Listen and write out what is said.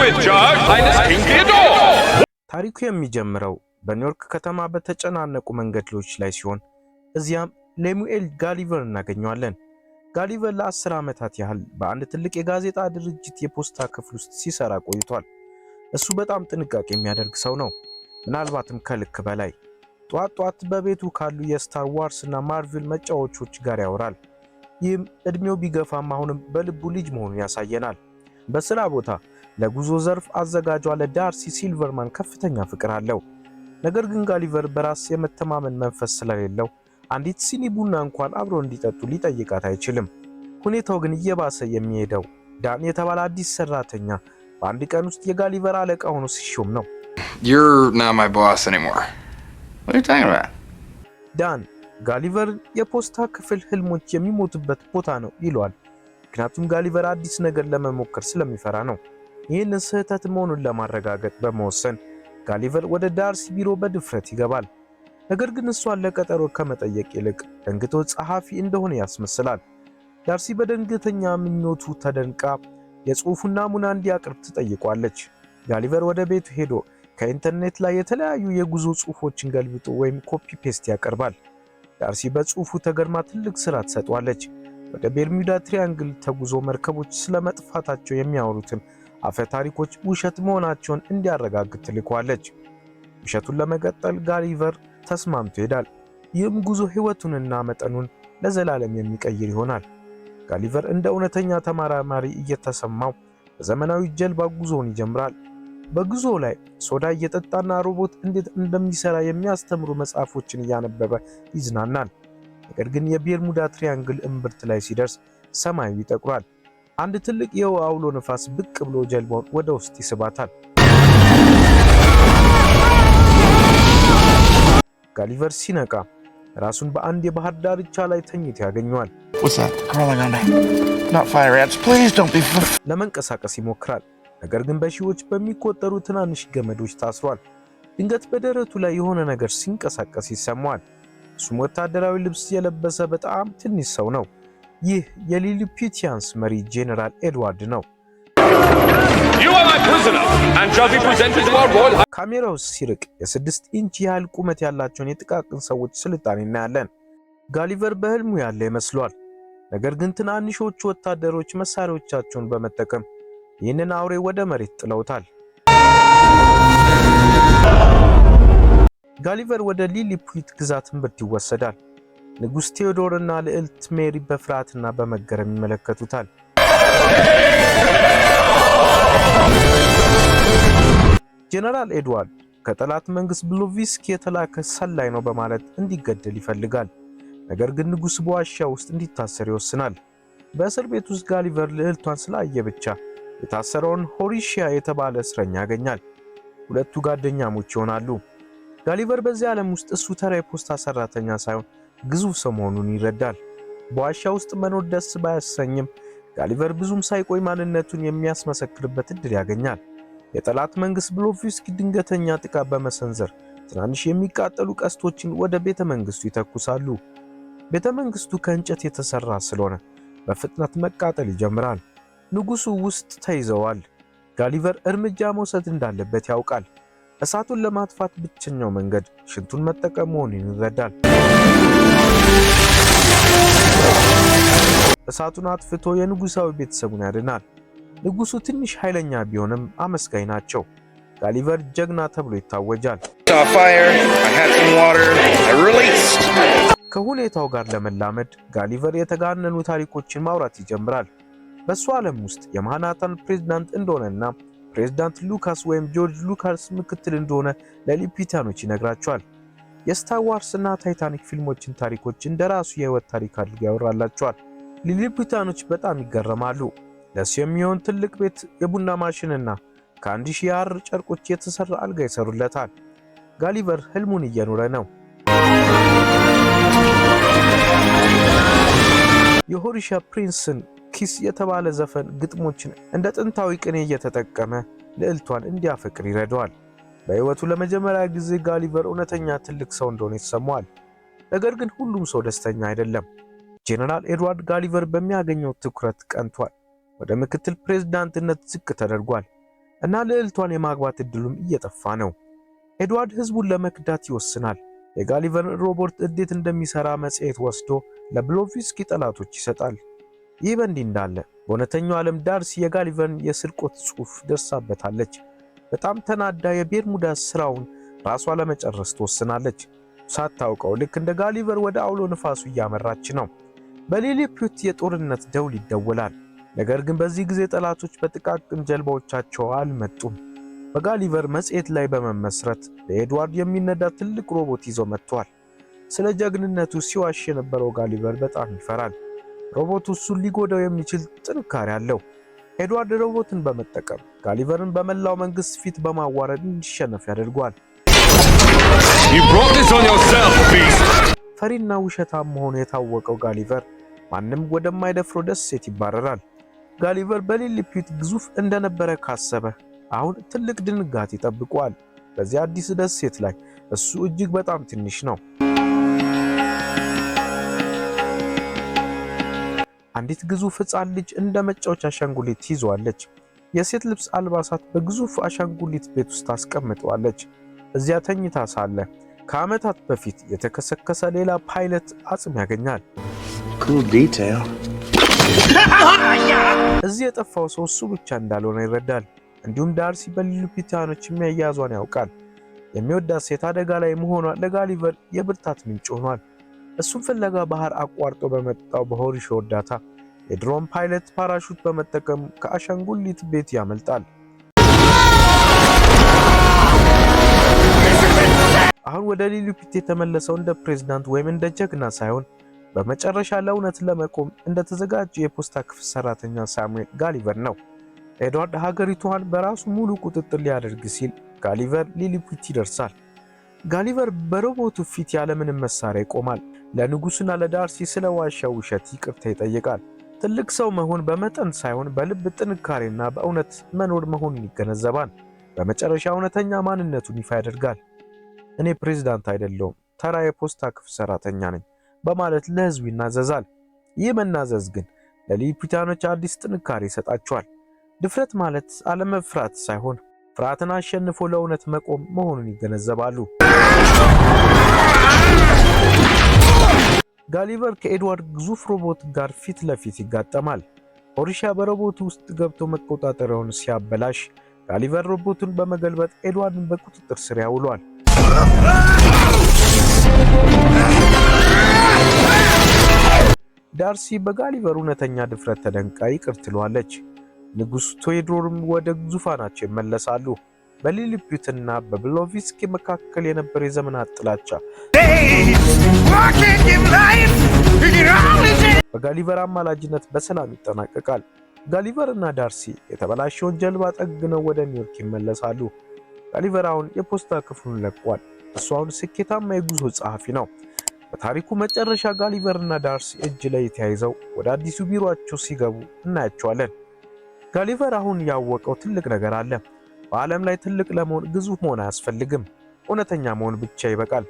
it, Judge. Highness King Theodore. ታሪኩ የሚጀምረው በኒውዮርክ ከተማ በተጨናነቁ መንገዶች ላይ ሲሆን እዚያም ሌሙኤል ጋሊቨር እናገኘዋለን። ጋሊቨር ለ10 ዓመታት ያህል በአንድ ትልቅ የጋዜጣ ድርጅት የፖስታ ክፍል ውስጥ ሲሰራ ቆይቷል። እሱ በጣም ጥንቃቄ የሚያደርግ ሰው ነው፣ ምናልባትም ከልክ በላይ። ጧት በቤቱ ካሉ የስታር ዋርስ እና ማርቨል መጫወቾች ጋር ያወራል። ይህም እድሜው ቢገፋም አሁንም በልቡ ልጅ መሆኑን ያሳየናል። በስራ ቦታ ለጉዞ ዘርፍ አዘጋጇ ለዳርሲ ሲልቨርማን ከፍተኛ ፍቅር አለው። ነገር ግን ጋሊቨር በራስ የመተማመን መንፈስ ስለሌለው አንዲት ሲኒ ቡና እንኳን አብሮ እንዲጠጡ ሊጠይቃት አይችልም። ሁኔታው ግን እየባሰ የሚሄደው ዳን የተባለ አዲስ ሰራተኛ በአንድ ቀን ውስጥ የጋሊቨር አለቃ ሆኖ ሲሾም ነው። You're not my boss anymore. What are you talking about? ዳን ጋሊቨር የፖስታ ክፍል ህልሞች የሚሞቱበት ቦታ ነው ይለዋል። ምክንያቱም ጋሊቨር አዲስ ነገር ለመሞከር ስለሚፈራ ነው። ይህንን ስህተት መሆኑን ለማረጋገጥ በመወሰን ጋሊቨር ወደ ዳርሲ ቢሮ በድፍረት ይገባል። ነገር ግን እሷን ለቀጠሮ ከመጠየቅ ይልቅ ደንግጦ ጸሐፊ እንደሆነ ያስመስላል። ዳርሲ በድንገተኛ ምኞቱ ተደንቃ የጽሑፉን ናሙና እንዲያቀርብ ትጠይቋለች። ጋሊቨር ወደ ቤቱ ሄዶ ከኢንተርኔት ላይ የተለያዩ የጉዞ ጽሑፎችን ገልብጦ ወይም ኮፒ ፔስት ያቀርባል። ዳርሲ በጽሑፉ ተገርማ ትልቅ ስራ ትሰጧለች። ወደ ቤርሙዳ ትሪያንግል ተጉዞ መርከቦች ስለመጥፋታቸው የሚያወሩትን አፈ ታሪኮች ውሸት መሆናቸውን እንዲያረጋግጥ ትልኳለች። ውሸቱን ለመቀጠል ጋሊቨር ተስማምቶ ይሄዳል። ይህም ጉዞ ህይወቱንና መጠኑን ለዘላለም የሚቀይር ይሆናል። ጋሊቨር እንደ እውነተኛ ተመራማሪ እየተሰማው በዘመናዊ ጀልባ ጉዞውን ይጀምራል። በጉዞው ላይ ሶዳ እየጠጣና ሮቦት እንዴት እንደሚሰራ የሚያስተምሩ መጽሐፎችን እያነበበ ይዝናናል። ነገር ግን የቤርሙዳ ትሪያንግል እምብርት ላይ ሲደርስ ሰማዩ ይጠቁራል። አንድ ትልቅ የውሃ አውሎ ነፋስ ብቅ ብሎ ጀልባውን ወደ ውስጥ ይስባታል። ጋሊቨር ሲነቃ ራሱን በአንድ የባህር ዳርቻ ላይ ተኝቶ ያገኘዋል። ለመንቀሳቀስ ይሞክራል፣ ነገር ግን በሺዎች በሚቆጠሩ ትናንሽ ገመዶች ታስሯል። ድንገት በደረቱ ላይ የሆነ ነገር ሲንቀሳቀስ ይሰማዋል። እሱም ወታደራዊ ልብስ የለበሰ በጣም ትንሽ ሰው ነው። ይህ የሊሊፒቲያንስ መሪ ጄኔራል ኤድዋርድ ነው። ካሜራው ሲርቅ የ6 ኢንች ያህል ቁመት ያላቸውን የጥቃቅን ሰዎች ስልጣኔ እናያለን። ጋሊቨር በህልሙ ያለ ይመስሏል። ነገር ግን ትናንሾቹ ወታደሮች መሳሪያዎቻቸውን በመጠቀም ይህንን አውሬ ወደ መሬት ጥለውታል። ጋሊቨር ወደ ሊሊፑት ግዛት እምብርት ይወሰዳል። ንጉሥ ቴዎዶር እና ልዕልት ሜሪ በፍርሃትና በመገረም ይመለከቱታል። ጄኔራል ኤድዋርድ ከጠላት መንግስት ብሎቪስክ የተላከ ሰላይ ነው በማለት እንዲገደል ይፈልጋል። ነገር ግን ንጉሥ በዋሻ ውስጥ እንዲታሰር ይወስናል። በእስር ቤት ውስጥ ጋሊቨር ልዕልቷን ስላየ ብቻ የታሰረውን ሆሪሺያ የተባለ እስረኛ ያገኛል። ሁለቱ ጓደኛሞች ይሆናሉ። ጋሊቨር በዚህ ዓለም ውስጥ እሱ ተራ የፖስታ ሰራተኛ ሳይሆን ግዙፍ ሰው መሆኑን ይረዳል። በዋሻ ውስጥ መኖር ደስ ባያሰኝም ጋሊቨር ብዙም ሳይቆይ ማንነቱን የሚያስመሰክርበት እድል ያገኛል። የጠላት መንግስት ብሎቪስክ ድንገተኛ ጥቃት በመሰንዘር ትናንሽ የሚቃጠሉ ቀስቶችን ወደ ቤተ መንግስቱ ይተኩሳሉ። ቤተ መንግስቱ ከእንጨት የተሰራ ስለሆነ በፍጥነት መቃጠል ይጀምራል። ንጉሱ ውስጥ ተይዘዋል። ጋሊቨር እርምጃ መውሰድ እንዳለበት ያውቃል። እሳቱን ለማጥፋት ብቸኛው መንገድ ሽንቱን መጠቀም መሆኑን ይረዳል። እሳቱን አጥፍቶ የንጉሳዊ ቤተሰቡን ያድናል። ንጉሱ ትንሽ ኃይለኛ ቢሆንም አመስጋኝ ናቸው። ጋሊቨር ጀግና ተብሎ ይታወጃል። ከሁኔታው ጋር ለመላመድ ጋሊቨር የተጋነኑ ታሪኮችን ማውራት ይጀምራል። በሱ ዓለም ውስጥ የማንሃታን ፕሬዝዳንት እንደሆነና ፕሬዝዳንት ሉካስ ወይም ጆርጅ ሉካስ ምክትል እንደሆነ ለሊፒቲያኖች ይነግራቸዋል። የስታር ዋርስ እና ታይታኒክ ፊልሞችን ታሪኮች እንደራሱ የህይወት ታሪክ አድርጎ ያወራላቸዋል። ሊሊፒቲያኖች በጣም ይገረማሉ። ለሱ የሚሆን ትልቅ ቤት፣ የቡና ማሽንና ከ1000 ያር ጨርቆች የተሰራ አልጋ ይሰሩለታል። ጋሊቨር ህልሙን እየኖረ ነው። የሆሪሻ ፕሪንስን ኪስ የተባለ ዘፈን ግጥሞችን እንደ ጥንታዊ ቅኔ እየተጠቀመ ልዕልቷን እንዲያፈቅር ይረዳዋል። በህይወቱ ለመጀመሪያ ጊዜ ጋሊቨር እውነተኛ ትልቅ ሰው እንደሆነ ይሰማዋል። ነገር ግን ሁሉም ሰው ደስተኛ አይደለም። ጄኔራል ኤድዋርድ ጋሊቨር በሚያገኘው ትኩረት ቀንቷል። ወደ ምክትል ፕሬዝዳንትነት ዝቅ ተደርጓል። እና ልዕልቷን የማግባት እድሉም እየጠፋ ነው። ኤድዋርድ ህዝቡን ለመክዳት ይወስናል። የጋሊቨር ሮቦት እንዴት እንደሚሰራ መጽሔት ወስዶ ለብሎቭስኪ ጠላቶች ይሰጣል። ይህ በእንዲህ እንዳለ በእውነተኛው ዓለም ዳርሲ የጋሊቨርን የስርቆት ጽሑፍ ደርሳበታለች። በጣም ተናዳ የቤርሙዳ ስራውን ራሷ ለመጨረስ ትወስናለች። ሳታውቀው ልክ እንደ ጋሊቨር ወደ አውሎ ንፋሱ እያመራች ነው። በሊሊፑት የጦርነት ደውል ይደወላል። ነገር ግን በዚህ ጊዜ ጠላቶች በጥቃቅን ጀልባዎቻቸው አልመጡም። በጋሊቨር መጽሔት ላይ በመመስረት ለኤድዋርድ የሚነዳ ትልቅ ሮቦት ይዘው መጥቷል። ስለ ጀግንነቱ ሲዋሽ የነበረው ጋሊቨር በጣም ይፈራል። ሮቦቱ እሱን ሊጎዳው የሚችል ጥንካሬ አለው። ኤድዋርድ ሮቦትን በመጠቀም ጋሊቨርን በመላው መንግስት ፊት በማዋረድ እንዲሸነፍ ያደርገዋል። You brought this on yourself, beast! ፈሪና ውሸታም መሆኑ የታወቀው ጋሊቨር ማንም ወደማይደፍረው ደሴት ይባረራል። ጋሊቨር በሊሊፑት ግዙፍ እንደነበረ ካሰበ አሁን ትልቅ ድንጋጤ ይጠብቀዋል። በዚህ አዲስ ደሴት ላይ እሱ እጅግ በጣም ትንሽ ነው። አንዲት ግዙፍ ሕፃን ልጅ እንደ መጫወቻ አሻንጉሊት ይዟለች። የሴት ልብስ አልባሳት በግዙፍ አሻንጉሊት ቤት ውስጥ አስቀምጠዋለች። እዚያ ተኝታ ሳለ ከዓመታት በፊት የተከሰከሰ ሌላ ፓይለት አጽም ያገኛል። Cool detail. እዚህ የጠፋው ሰው እሱ ብቻ እንዳልሆነ ይረዳል። እንዲሁም ዳርሲ በሊሊፑቲያኖች የሚያያዟን ያውቃል። የሚወዳት ሴት አደጋ ላይ መሆኗ ለጋሊቨር የብርታት ምንጭ ሆኗል። እሱም ፍለጋ ባህር አቋርጦ በመጣው በሆሪሾ እርዳታ የድሮን ፓይለት ፓራሹት በመጠቀም ከአሻንጉሊት ቤት ያመልጣል። አሁን ወደ ሊሊፑት የተመለሰው እንደ ፕሬዝዳንት ወይም እንደ ጀግና ሳይሆን በመጨረሻ ለእውነት ለመቆም እንደተዘጋጀ የፖስታ ክፍል ሰራተኛ ሳሙኤል ጋሊቨር ነው። ኤድዋርድ ሀገሪቷን በራሱ ሙሉ ቁጥጥር ሊያደርግ ሲል ጋሊቨር ሊሊፑት ይደርሳል። ጋሊቨር በሮቦቱ ፊት ያለምንም መሳሪያ ይቆማል። ለንጉሱና ለዳርሲ ስለ ዋሻው ውሸት ይቅርታ ይጠይቃል። ትልቅ ሰው መሆን በመጠን ሳይሆን በልብ ጥንካሬና በእውነት መኖር መሆኑን ይገነዘባል። በመጨረሻ እውነተኛ ማንነቱን ይፋ ያደርጋል። እኔ ፕሬዝዳንት አይደለሁም፣ ተራ የፖስታ ክፍል ሰራተኛ ነኝ በማለት ለህዝቡ ይናዘዛል። ይህ መናዘዝ ግን ለሊሊፑቲያኖች አዲስ ጥንካሬ ይሰጣቸዋል። ድፍረት ማለት አለመፍራት ሳይሆን ፍርሃትን አሸንፎ ለእውነት መቆም መሆኑን ይገነዘባሉ። ጋሊቨር ከኤድዋርድ ግዙፍ ሮቦት ጋር ፊት ለፊት ይጋጠማል። ሆሪሻ በሮቦቱ ውስጥ ገብቶ መቆጣጠሪያውን ሲያበላሽ ጋሊቨር ሮቦቱን በመገልበጥ ኤድዋርድን በቁጥጥር ስር ያውሏል። ዳርሲ በጋሊቨር እውነተኛ ድፍረት ተደንቃ ይቅር ትለዋለች። ንጉሥ ቴዎዶርም ወደ ዙፋናቸው ይመለሳሉ። በሊሊፑትና በብሎቭስኪ መካከል የነበረ የዘመናት ጥላቻ በጋሊቨር አማላጅነት በሰላም ይጠናቀቃል። ጋሊቨር እና ዳርሲ የተበላሸውን ጀልባ ጠግነው ወደ ኒውዮርክ ይመለሳሉ። ጋሊቨር አሁን የፖስታ ክፍሉን ለቋል። እሱ አሁን ስኬታማ የጉዞ ጸሐፊ ነው። በታሪኩ መጨረሻ ጋሊቨር እና ዳርሲ እጅ ላይ ተያይዘው ወደ አዲሱ ቢሮአቸው ሲገቡ እናያቸዋለን። ጋሊቨር አሁን ያወቀው ትልቅ ነገር አለ። በዓለም ላይ ትልቅ ለመሆን ግዙፍ መሆን አያስፈልግም፣ እውነተኛ መሆን ብቻ ይበቃል።